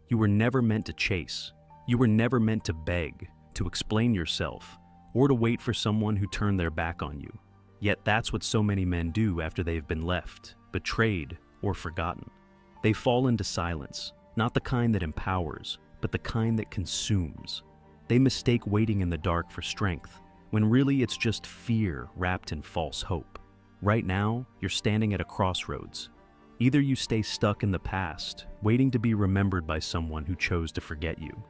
You were never meant to chase. You were never meant to beg, to explain yourself, or to wait for someone who turned their back on you. Yet that's what so many men do after they've been left, betrayed, or forgotten. They fall into silence, not the kind that empowers, but the kind that consumes. They mistake waiting in the dark for strength, when really it's just fear wrapped in false hope. Right now, you're standing at a crossroads. Either you stay stuck in the past, waiting to be remembered by someone who chose to forget you,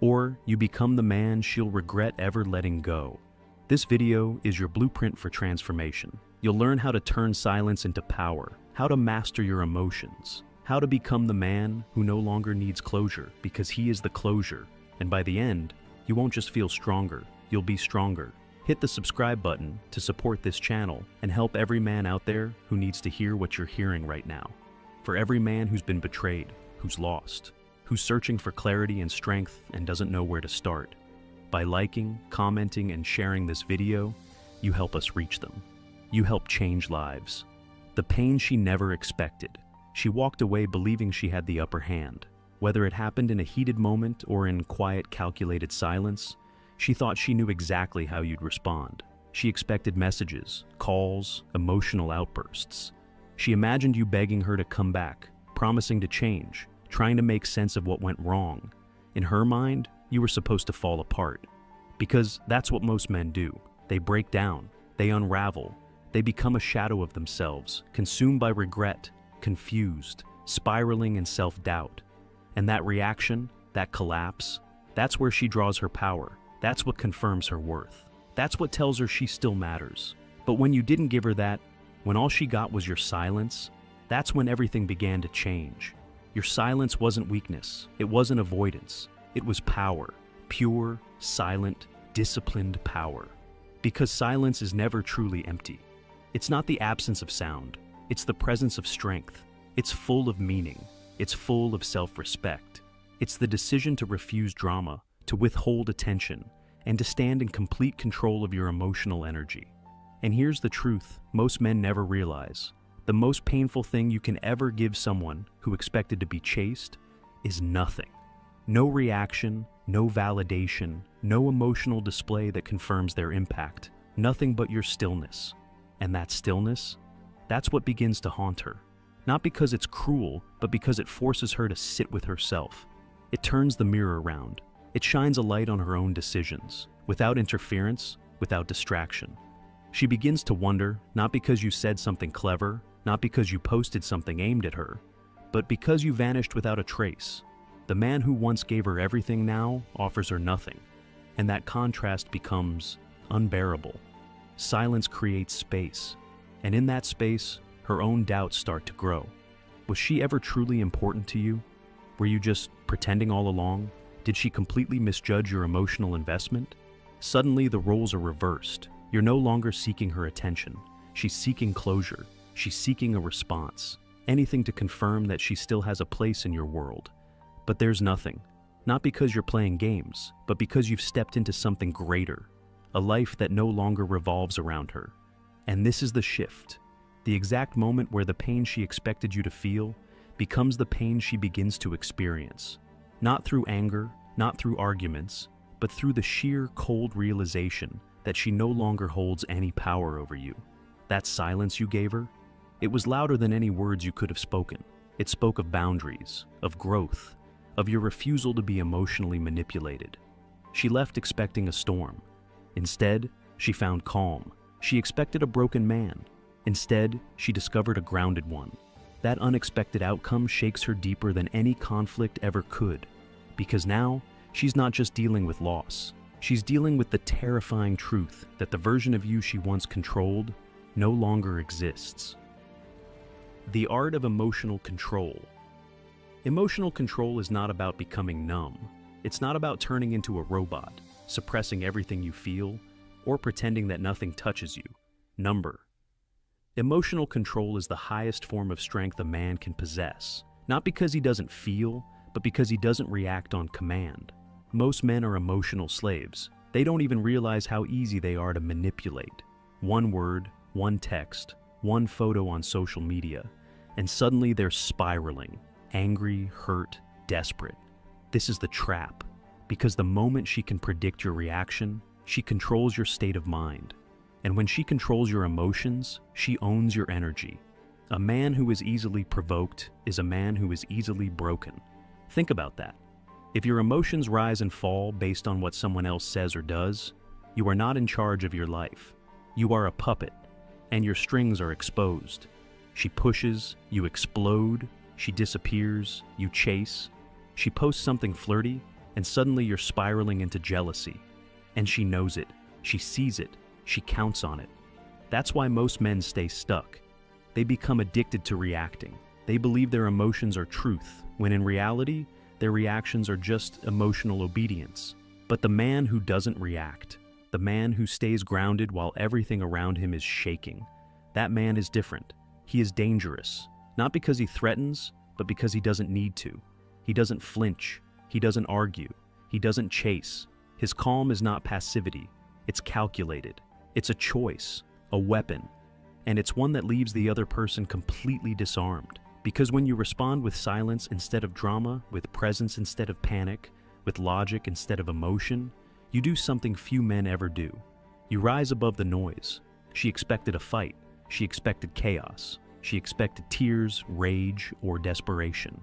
or you become the man she'll regret ever letting go. This video is your blueprint for transformation. You'll learn how to turn silence into power, how to master your emotions, how to become the man who no longer needs closure because he is the closure. And by the end, you won't just feel stronger, you'll be stronger. Hit the subscribe button to support this channel and help every man out there who needs to hear what you're hearing right now. For every man who's been betrayed, who's lost, who's searching for clarity and strength and doesn't know where to start. By liking, commenting, and sharing this video, you help us reach them. You help change lives. The pain she never expected. She walked away believing she had the upper hand. Whether it happened in a heated moment or in quiet, calculated silence, she thought she knew exactly how you'd respond. She expected messages, calls, emotional outbursts. She imagined you begging her to come back, promising to change, trying to make sense of what went wrong. In her mind, you were supposed to fall apart. Because that's what most men do. They break down, they unravel, they become a shadow of themselves, consumed by regret, confused, spiraling in self-doubt. And that reaction, that collapse, that's where she draws her power. That's what confirms her worth. That's what tells her she still matters. But when you didn't give her that, when all she got was your silence, that's when everything began to change. Your silence wasn't weakness. It wasn't avoidance. It was power. Pure, silent, disciplined power. Because silence is never truly empty. It's not the absence of sound. It's the presence of strength. It's full of meaning. It's full of self-respect. It's the decision to refuse drama, to withhold attention, and to stand in complete control of your emotional energy. And here's the truth most men never realize. The most painful thing you can ever give someone who expected to be chased is nothing. No reaction, no validation, no emotional display that confirms their impact. Nothing but your stillness. And that stillness, that's what begins to haunt her. Not because it's cruel, but because it forces her to sit with herself. It turns the mirror around. It shines a light on her own decisions, without interference, without distraction. She begins to wonder, not because you said something clever, not because you posted something aimed at her, but because you vanished without a trace. The man who once gave her everything now offers her nothing, and that contrast becomes unbearable. Silence creates space, and in that space, her own doubts start to grow. Was she ever truly important to you? Were you just pretending all along? Did she completely misjudge your emotional investment? Suddenly, the roles are reversed. You're no longer seeking her attention. She's seeking closure. She's seeking a response. Anything to confirm that she still has a place in your world. But there's nothing. Not because you're playing games, but because you've stepped into something greater. A life that no longer revolves around her. And this is the shift. The exact moment where the pain she expected you to feel becomes the pain she begins to experience. Not through anger, not through arguments, but through the sheer cold realization that she no longer holds any power over you. That silence you gave her, it was louder than any words you could have spoken. It spoke of boundaries, of growth, of your refusal to be emotionally manipulated. She left expecting a storm. Instead, she found calm. She expected a broken man. Instead, she discovered a grounded one. That unexpected outcome shakes her deeper than any conflict ever could, because now she's not just dealing with loss. She's dealing with the terrifying truth that the version of you she once controlled no longer exists. The art of emotional control. Emotional control is not about becoming numb. It's not about turning into a robot, suppressing everything you feel, or pretending that nothing touches you. Number. Emotional control is the highest form of strength a man can possess, not because he doesn't feel, but because he doesn't react on command. Most men are emotional slaves. They don't even realize how easy they are to manipulate. One word, one text, one photo on social media, and suddenly they're spiraling, angry, hurt, desperate. This is the trap, because the moment she can predict your reaction, she controls your state of mind. And when she controls your emotions, she owns your energy. A man who is easily provoked is a man who is easily broken. Think about that. If your emotions rise and fall based on what someone else says or does, you are not in charge of your life. You are a puppet, and your strings are exposed. She pushes, you explode. She disappears, you chase. She posts something flirty, and suddenly you're spiraling into jealousy. And she knows it. She sees it. She counts on it. That's why most men stay stuck. They become addicted to reacting. They believe their emotions are truth, when in reality, their reactions are just emotional obedience. But the man who doesn't react, the man who stays grounded while everything around him is shaking, that man is different. He is dangerous, not because he threatens, but because he doesn't need to. He doesn't flinch. He doesn't argue. He doesn't chase. His calm is not passivity. It's calculated. It's a choice, a weapon. And it's one that leaves the other person completely disarmed. Because when you respond with silence instead of drama, with presence instead of panic, with logic instead of emotion, you do something few men ever do. You rise above the noise. She expected a fight. She expected chaos. She expected tears, rage, or desperation.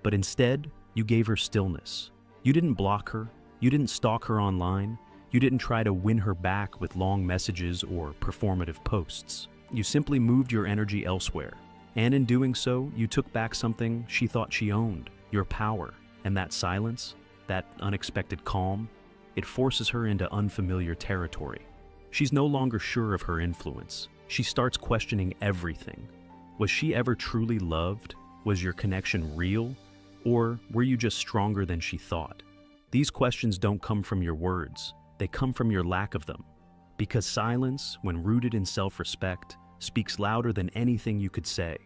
But instead, you gave her stillness. You didn't block her. You didn't stalk her online. You didn't try to win her back with long messages or performative posts. You simply moved your energy elsewhere. And in doing so, you took back something she thought she owned, your power. And that silence, that unexpected calm, it forces her into unfamiliar territory. She's no longer sure of her influence. She starts questioning everything. Was she ever truly loved? Was your connection real? Or were you just stronger than she thought? These questions don't come from your words. They come from your lack of them. Because silence, when rooted in self-respect, speaks louder than anything you could say.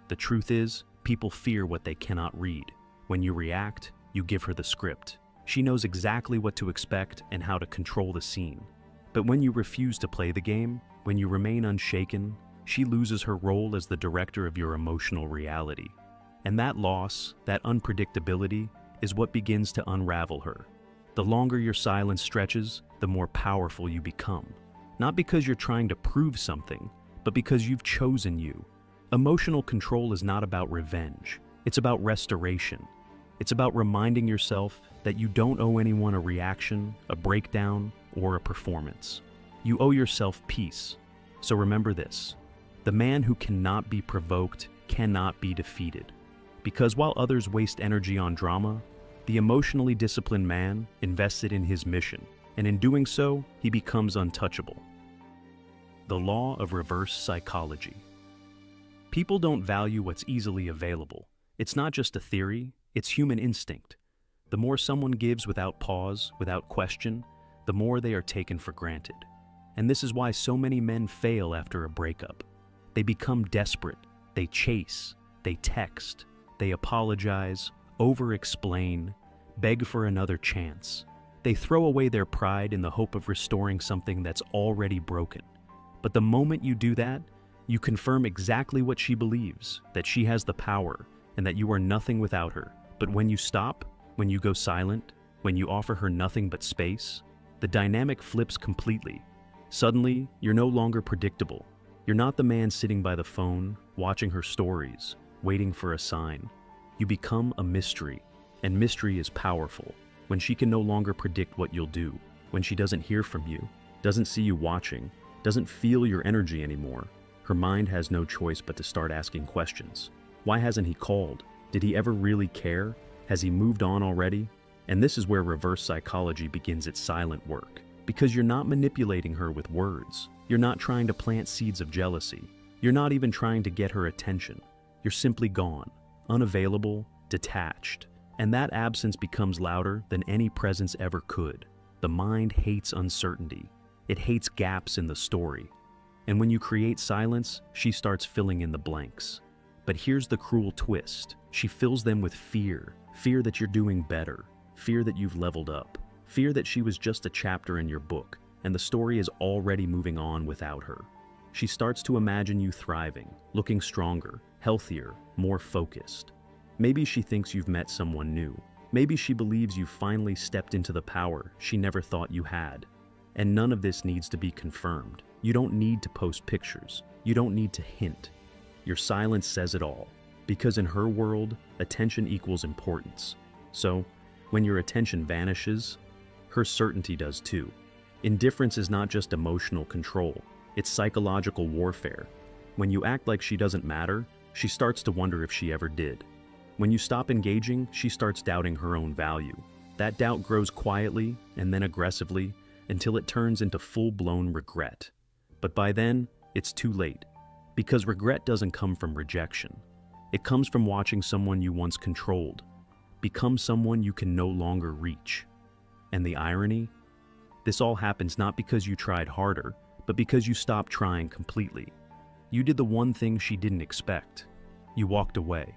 The truth is, people fear what they cannot read. When you react, you give her the script. She knows exactly what to expect and how to control the scene. But when you refuse to play the game, when you remain unshaken, she loses her role as the director of your emotional reality. And that loss, that unpredictability, is what begins to unravel her. The longer your silence stretches, the more powerful you become. Not because you're trying to prove something, but because you've chosen you. Emotional control is not about revenge. It's about restoration. It's about reminding yourself that you don't owe anyone a reaction, a breakdown, or a performance. You owe yourself peace. So remember this: the man who cannot be provoked cannot be defeated. Because while others waste energy on drama, the emotionally disciplined man invested in his mission, and in doing so, he becomes untouchable. The law of reverse psychology. People don't value what's easily available. It's not just a theory, it's human instinct. The more someone gives without pause, without question, the more they are taken for granted. And this is why so many men fail after a breakup. They become desperate, they chase, they text, they apologize, over-explain, beg for another chance. They throw away their pride in the hope of restoring something that's already broken. But the moment you do that, you confirm exactly what she believes, that she has the power, and that you are nothing without her. But when you stop, when you go silent, when you offer her nothing but space, the dynamic flips completely. Suddenly, you're no longer predictable. You're not the man sitting by the phone, watching her stories, waiting for a sign. You become a mystery, and mystery is powerful. When she can no longer predict what you'll do, when she doesn't hear from you, doesn't see you watching, doesn't feel your energy anymore, her mind has no choice but to start asking questions. Why hasn't he called? Did he ever really care? Has he moved on already? And this is where reverse psychology begins its silent work. Because you're not manipulating her with words. You're not trying to plant seeds of jealousy. You're not even trying to get her attention. You're simply gone, unavailable, detached. And that absence becomes louder than any presence ever could. The mind hates uncertainty. It hates gaps in the story. And when you create silence, she starts filling in the blanks. But here's the cruel twist. She fills them with fear. Fear that you're doing better. Fear that you've leveled up. Fear that she was just a chapter in your book, and the story is already moving on without her. She starts to imagine you thriving, looking stronger, healthier, more focused. Maybe she thinks you've met someone new. Maybe she believes you finally stepped into the power she never thought you had. And none of this needs to be confirmed. You don't need to post pictures. You don't need to hint. Your silence says it all. Because in her world, attention equals importance. So, when your attention vanishes, her certainty does too. Indifference is not just emotional control, it's psychological warfare. When you act like she doesn't matter, she starts to wonder if she ever did. When you stop engaging, she starts doubting her own value. That doubt grows quietly and then aggressively until it turns into full-blown regret. But by then, it's too late. Because regret doesn't come from rejection. It comes from watching someone you once controlled become someone you can no longer reach. And the irony? This all happens not because you tried harder, but because you stopped trying completely. You did the one thing she didn't expect. You walked away.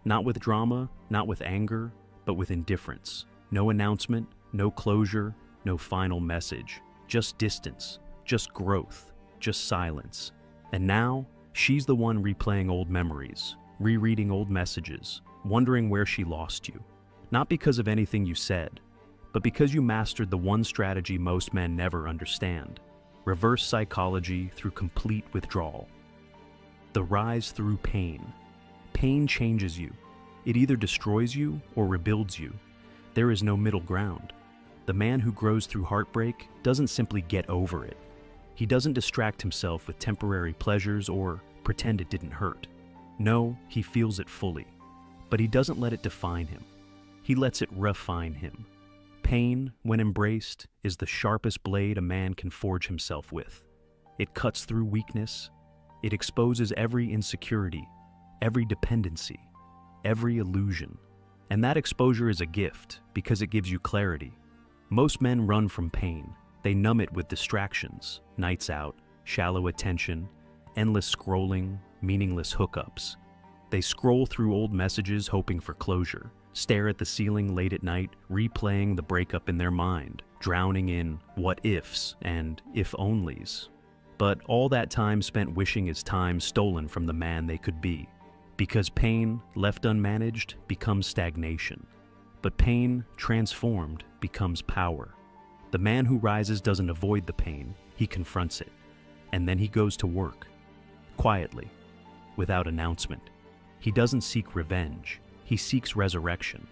Not with drama, not with anger, but with indifference. No announcement, no closure, no final message. Just distance, just growth, just silence. And now, she's the one replaying old memories, rereading old messages, wondering where she lost you. Not because of anything you said, but because you mastered the one strategy most men never understand: reverse psychology through complete withdrawal. The rise through pain. Pain changes you. It either destroys you or rebuilds you. There is no middle ground. The man who grows through heartbreak doesn't simply get over it. He doesn't distract himself with temporary pleasures or pretend it didn't hurt. No, he feels it fully. But he doesn't let it define him. He lets it refine him. Pain, when embraced, is the sharpest blade a man can forge himself with. It cuts through weakness. It exposes every insecurity, every dependency, every illusion. And that exposure is a gift because it gives you clarity. Most men run from pain. They numb it with distractions, nights out, shallow attention, endless scrolling, meaningless hookups. They scroll through old messages hoping for closure, stare at the ceiling late at night, replaying the breakup in their mind, drowning in what-ifs and if-onlys. But all that time spent wishing is time stolen from the man they could be. Because pain, left unmanaged, becomes stagnation. But pain, transformed, becomes power. The man who rises doesn't avoid the pain, he confronts it. And then he goes to work. Quietly. Without announcement. He doesn't seek revenge. He seeks resurrection.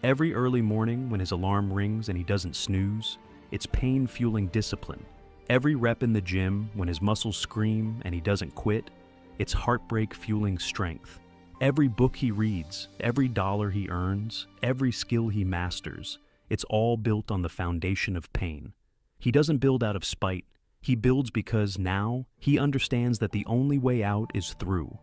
Every early morning when his alarm rings and he doesn't snooze, it's pain-fueling discipline. Every rep in the gym when his muscles scream and he doesn't quit, it's heartbreak-fueling strength. Every book he reads, every dollar he earns, every skill he masters, it's all built on the foundation of pain. He doesn't build out of spite. He builds because now he understands that the only way out is through.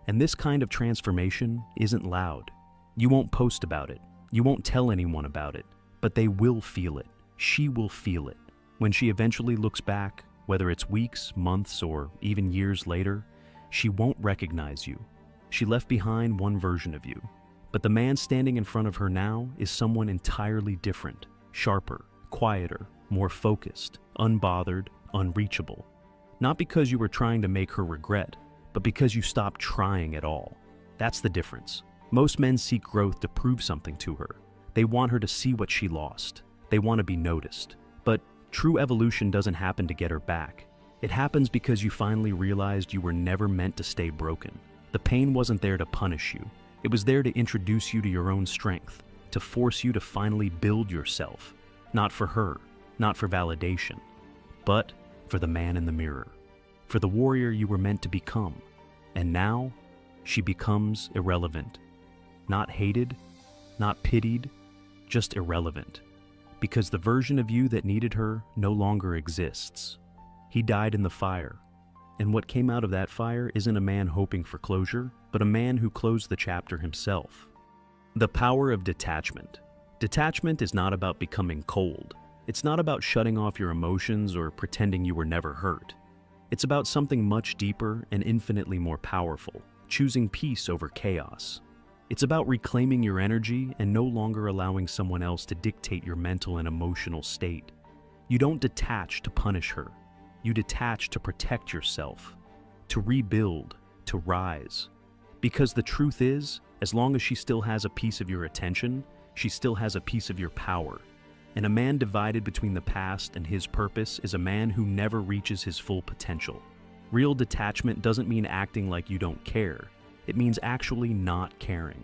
And this kind of transformation isn't loud. You won't post about it. You won't tell anyone about it. But they will feel it. She will feel it. When she eventually looks back, whether it's weeks, months, or even years later, she won't recognize you. She left behind one version of you. But the man standing in front of her now is someone entirely different, sharper, quieter, more focused, unbothered, unreachable. Not because you were trying to make her regret, but because you stopped trying at all. That's the difference. Most men seek growth to prove something to her. They want her to see what she lost. They want to be noticed. But true evolution doesn't happen to get her back. It happens because you finally realized you were never meant to stay broken. The pain wasn't there to punish you. It was there to introduce you to your own strength, to force you to finally build yourself. Not for her, not for validation, but for the man in the mirror, for the warrior you were meant to become. And now, she becomes irrelevant. Not hated, not pitied, just irrelevant. Because the version of you that needed her no longer exists. He died in the fire. And what came out of that fire isn't a man hoping for closure, but a man who closed the chapter himself. The power of detachment. Detachment is not about becoming cold. It's not about shutting off your emotions or pretending you were never hurt. It's about something much deeper and infinitely more powerful, choosing peace over chaos. It's about reclaiming your energy and no longer allowing someone else to dictate your mental and emotional state. You don't detach to punish her. You detach to protect yourself, to rebuild, to rise. Because the truth is, as long as she still has a piece of your attention, she still has a piece of your power. And a man divided between the past and his purpose is a man who never reaches his full potential. Real detachment doesn't mean acting like you don't care. It means actually not caring.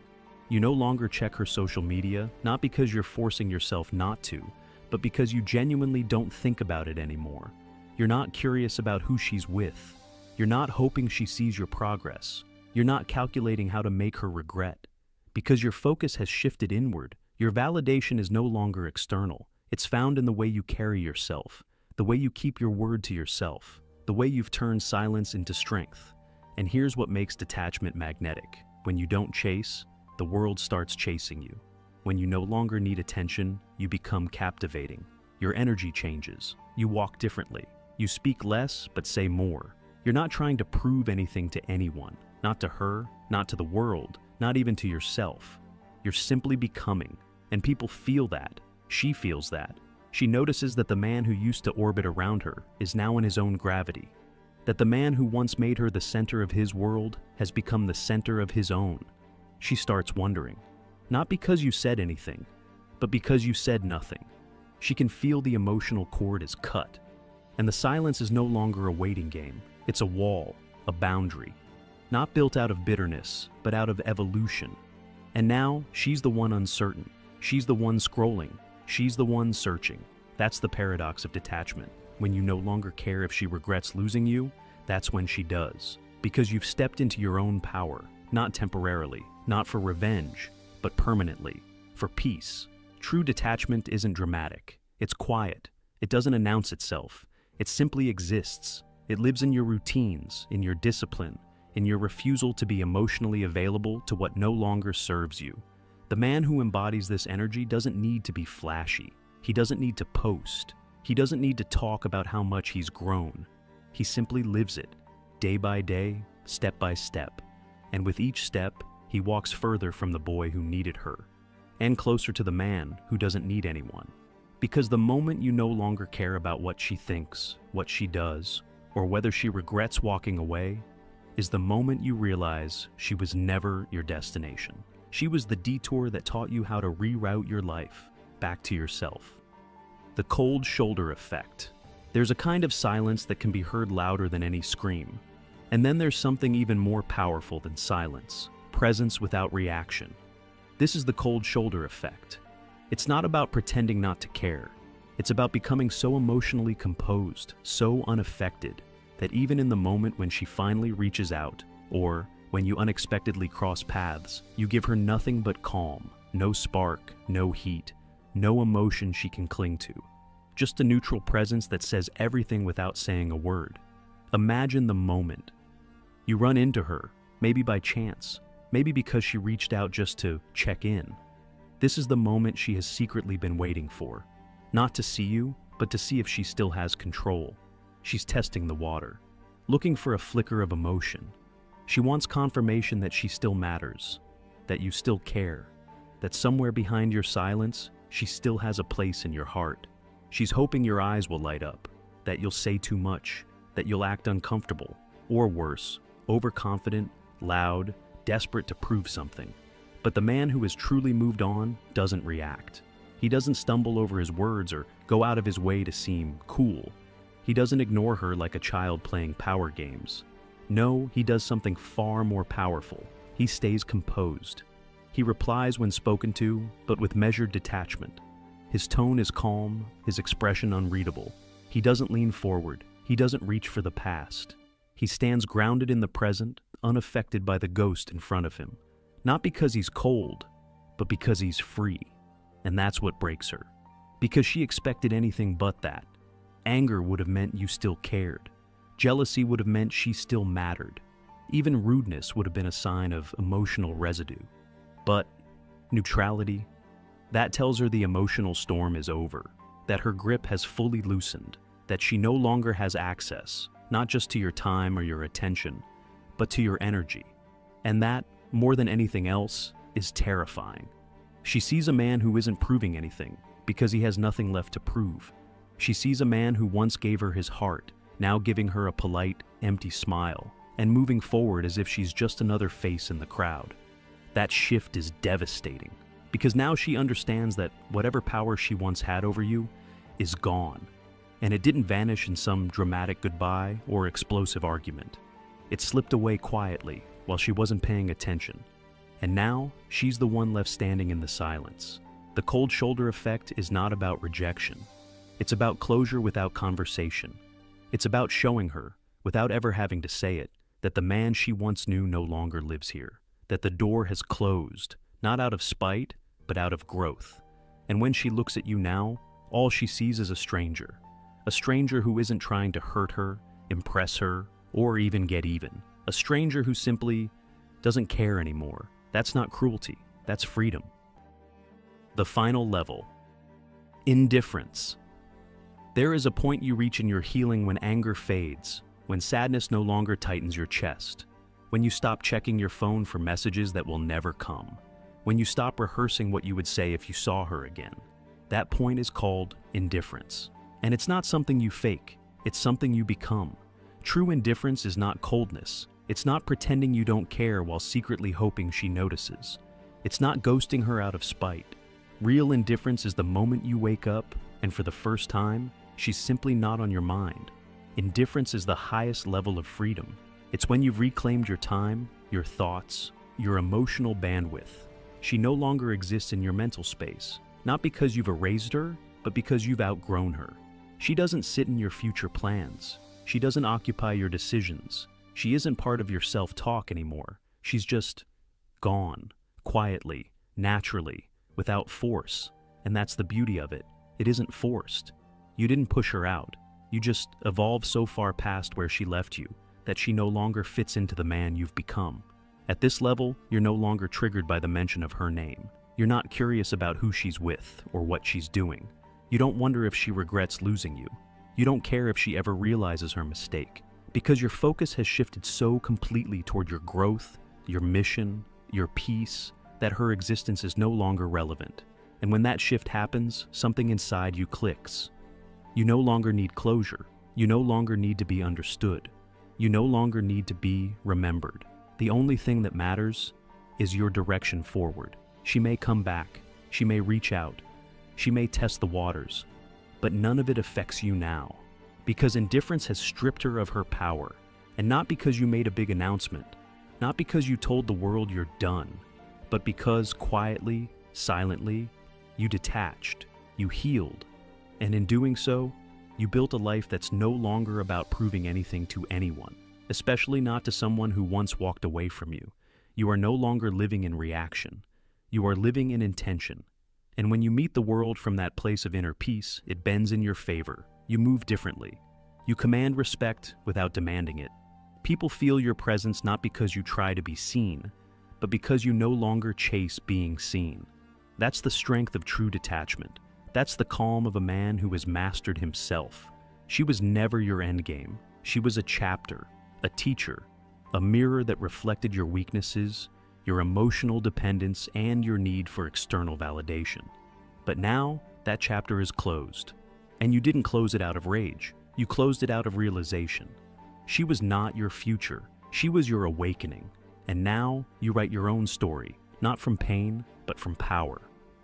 You no longer check her social media, not because you're forcing yourself not to, but because you genuinely don't think about it anymore. You're not curious about who she's with. You're not hoping she sees your progress. You're not calculating how to make her regret. Because your focus has shifted inward, your validation is no longer external. It's found in the way you carry yourself, the way you keep your word to yourself, the way you've turned silence into strength. And here's what makes detachment magnetic. When you don't chase, the world starts chasing you. When you no longer need attention, you become captivating. Your energy changes. You walk differently. You speak less, but say more. You're not trying to prove anything to anyone, not to her, not to the world, not even to yourself. You're simply becoming, and people feel that. She feels that. She notices that the man who used to orbit around her is now in his own gravity, that the man who once made her the center of his world has become the center of his own. She starts wondering, not because you said anything, but because you said nothing. She can feel the emotional cord is cut, and the silence is no longer a waiting game. It's a wall, a boundary, not built out of bitterness, but out of evolution. And now, she's the one uncertain. She's the one scrolling. She's the one searching. That's the paradox of detachment. When you no longer care if she regrets losing you, that's when she does. Because you've stepped into your own power, not temporarily, not for revenge, but permanently, for peace. True detachment isn't dramatic. It's quiet. It doesn't announce itself. It simply exists. It lives in your routines, in your discipline, in your refusal to be emotionally available to what no longer serves you. The man who embodies this energy doesn't need to be flashy. He doesn't need to post. He doesn't need to talk about how much he's grown. He simply lives it, day by day, step by step. And with each step, he walks further from the boy who needed her, and closer to the man who doesn't need anyone. Because the moment you no longer care about what she thinks, what she does, or whether she regrets walking away, is the moment you realize she was never your destination. She was the detour that taught you how to reroute your life back to yourself. The cold shoulder effect. There's a kind of silence that can be heard louder than any scream. And then there's something even more powerful than silence, presence without reaction. This is the cold shoulder effect. It's not about pretending not to care. It's about becoming so emotionally composed, so unaffected, that even in the moment when she finally reaches out, or when you unexpectedly cross paths, you give her nothing but calm, no spark, no heat, no emotion she can cling to. Just a neutral presence that says everything without saying a word. Imagine the moment. You run into her, maybe by chance, maybe because she reached out just to check in. This is the moment she has secretly been waiting for. Not to see you, but to see if she still has control. She's testing the water, looking for a flicker of emotion. She wants confirmation that she still matters, that you still care, that somewhere behind your silence, she still has a place in your heart. She's hoping your eyes will light up, that you'll say too much, that you'll act uncomfortable, or worse, overconfident, loud, desperate to prove something. But the man who has truly moved on doesn't react. He doesn't stumble over his words or go out of his way to seem cool. He doesn't ignore her like a child playing power games. No, he does something far more powerful. He stays composed. He replies when spoken to, but with measured detachment. His tone is calm, his expression unreadable. He doesn't lean forward. He doesn't reach for the past. He stands grounded in the present, unaffected by the ghost in front of him. Not because he's cold, but because he's free. And that's what breaks her. Because she expected anything but that. Anger would have meant you still cared. Jealousy would have meant she still mattered. Even rudeness would have been a sign of emotional residue. But neutrality, that tells her the emotional storm is over, that her grip has fully loosened, that she no longer has access, not just to your time or your attention, but to your energy. And that, more than anything else, is terrifying. She sees a man who isn't proving anything because he has nothing left to prove. She sees a man who once gave her his heart, now giving her a polite, empty smile, and moving forward as if she's just another face in the crowd. That shift is devastating. Because now she understands that whatever power she once had over you is gone. And it didn't vanish in some dramatic goodbye or explosive argument. It slipped away quietly while she wasn't paying attention. And now, she's the one left standing in the silence. The cold shoulder effect is not about rejection. It's about closure without conversation. It's about showing her, without ever having to say it, that the man she once knew no longer lives here. That the door has closed, not out of spite, but out of growth. And when she looks at you now, all she sees is a stranger. A stranger who isn't trying to hurt her, impress her, or even get even. A stranger who simply doesn't care anymore. That's not cruelty, that's freedom. The final level. Indifference. There is a point you reach in your healing when anger fades, when sadness no longer tightens your chest, when you stop checking your phone for messages that will never come, when you stop rehearsing what you would say if you saw her again. That point is called indifference. And it's not something you fake, it's something you become. True indifference is not coldness. It's not pretending you don't care while secretly hoping she notices. It's not ghosting her out of spite. Real indifference is the moment you wake up, and for the first time, she's simply not on your mind. Indifference is the highest level of freedom. It's when you've reclaimed your time, your thoughts, your emotional bandwidth. She no longer exists in your mental space, not because you've erased her, but because you've outgrown her. She doesn't sit in your future plans. She doesn't occupy your decisions. She isn't part of your self-talk anymore. She's just gone, quietly, naturally, without force. And that's the beauty of it. It isn't forced. You didn't push her out. You just evolved so far past where she left you that she no longer fits into the man you've become. At this level, you're no longer triggered by the mention of her name. You're not curious about who she's with or what she's doing. You don't wonder if she regrets losing you. You don't care if she ever realizes her mistake. Because your focus has shifted so completely toward your growth, your mission, your peace, that her existence is no longer relevant. And when that shift happens, something inside you clicks. You no longer need closure. You no longer need to be understood. You no longer need to be remembered. The only thing that matters is your direction forward. She may come back. She may reach out. She may test the waters. But none of it affects you now. Because indifference has stripped her of her power. And not because you made a big announcement. Not because you told the world you're done. But because quietly, silently, you detached. You healed. And in doing so, you built a life that's no longer about proving anything to anyone. Especially not to someone who once walked away from you. You are no longer living in reaction. You are living in intention. And when you meet the world from that place of inner peace, it bends in your favor. You move differently. You command respect without demanding it. People feel your presence not because you try to be seen, but because you no longer chase being seen. That's the strength of true detachment. That's the calm of a man who has mastered himself. She was never your endgame. She was a chapter, a teacher, a mirror that reflected your weaknesses, your emotional dependence, and your need for external validation. But now, that chapter is closed. And you didn't close it out of rage. You closed it out of realization. She was not your future. She was your awakening. And now, you write your own story, not from pain, but from power.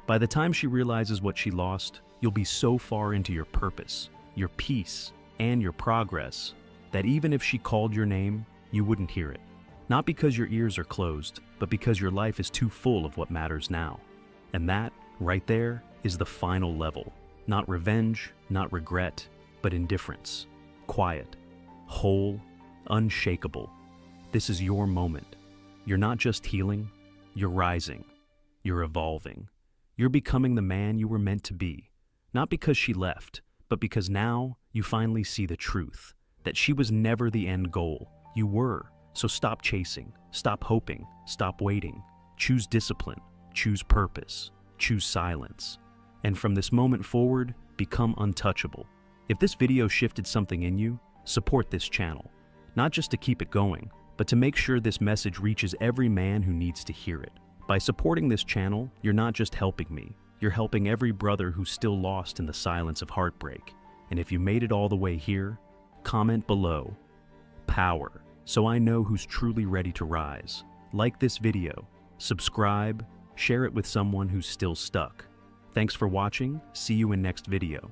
By the time she realizes what she lost, you'll be so far into your purpose, your peace, and your progress, that even if she called your name, you wouldn't hear it. Not because your ears are closed, but because your life is too full of what matters now. And that, right there, is the final level. Not revenge, not regret, but indifference. Quiet, whole, unshakable. This is your moment. You're not just healing, you're rising. You're evolving. You're becoming the man you were meant to be. Not because she left, but because now you finally see the truth. That she was never the end goal. You were. So stop chasing, stop hoping, stop waiting. Choose discipline, choose purpose, choose silence. And from this moment forward, become untouchable. If this video shifted something in you, support this channel. Not just to keep it going, but to make sure this message reaches every man who needs to hear it. By supporting this channel, you're not just helping me, you're helping every brother who's still lost in the silence of heartbreak. And if you made it all the way here, comment below, power, so I know who's truly ready to rise. Like this video, subscribe, Share it with someone who's still stuck. Thanks for watching. See you in next video.